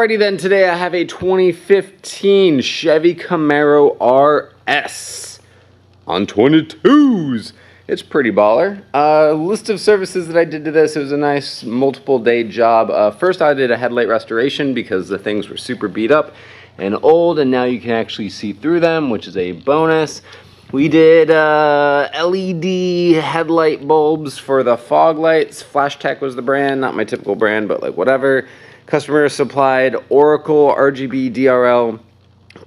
Alrighty then, today I have a 2015 Chevy Camaro RS on 22s. It's pretty baller. List of services that I did to this, it was a nice multiple day job. First I did a headlight restoration because the things were super beat up and old, and now you can actually see through them, which is a bonus. We did LED headlight bulbs for the fog lights. Flashtech was the brand, not my typical brand, but like whatever. Customer supplied Oracle RGB DRL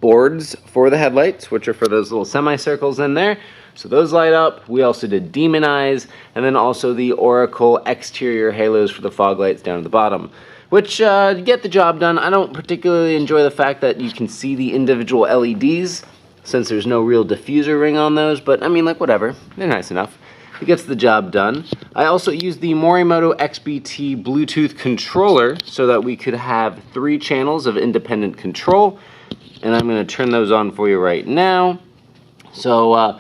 boards for the headlights, which are for those little semicircles in there. So those light up. We also did demon eyes, and then also the Oracle exterior halos for the fog lights down at the bottom, which get the job done. I don't particularly enjoy the fact that you can see the individual LEDs since there's no real diffuser ring on those, but I mean, like, whatever. They're nice enough. It gets the job done. I also used the Morimoto XBT Bluetooth controller so that we could have 3 channels of independent control, and I'm going to turn those on for you right now. So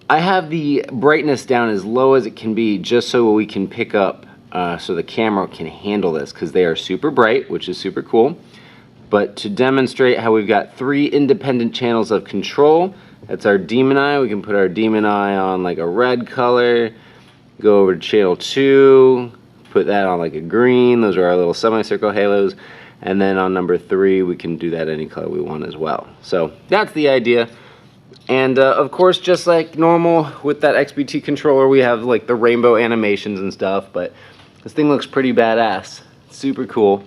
I have the brightness down as low as it can be just so we can pick up, so the camera can handle this, because they are super bright, which is super cool. But to demonstrate how we've got 3 independent channels of control, that's our demon eye. We can put our demon eye on like a red color, go over to channel 2, put that on like a green. Those are our little semicircle halos. And then on number 3, we can do that any color we want as well. So that's the idea. And of course, just like normal with that XBT controller, we have like the rainbow animations and stuff, but this thing looks pretty badass. It's super cool.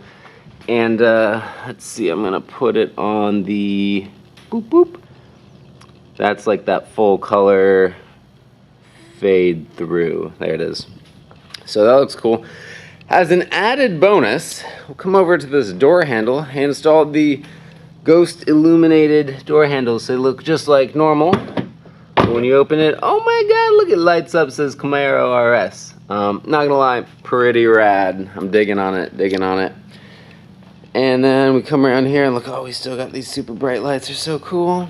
And let's see, I'm gonna put it on the boop boop. That's like that full color fade through. There it is. So that looks cool. As an added bonus, we'll come over to this door handle and install the ghost illuminated door handles. They look just like normal. When you open it, oh my god, look, it lights up, says Camaro RS. Not gonna lie, pretty rad. I'm digging on it, digging on it. And then we come around here and look, oh, we still got these super bright lights. They're so cool.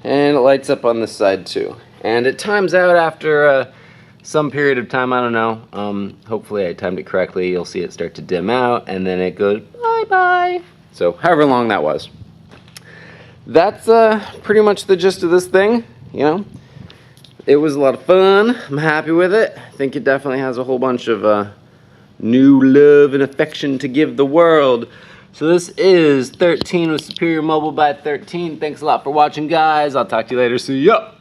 And it lights up on this side too. And it times out after some period of time, I don't know. Hopefully I timed it correctly. You'll see it start to dim out, and then it goes bye-bye. So however long that was. That's pretty much the gist of this thing, you know. It was a lot of fun. I'm happy with it. I think it definitely has a whole bunch of new love and affection to give the world. So this is 13 with Superior Mobile by 13. Thanks a lot for watching, guys. I'll talk to you later. See ya!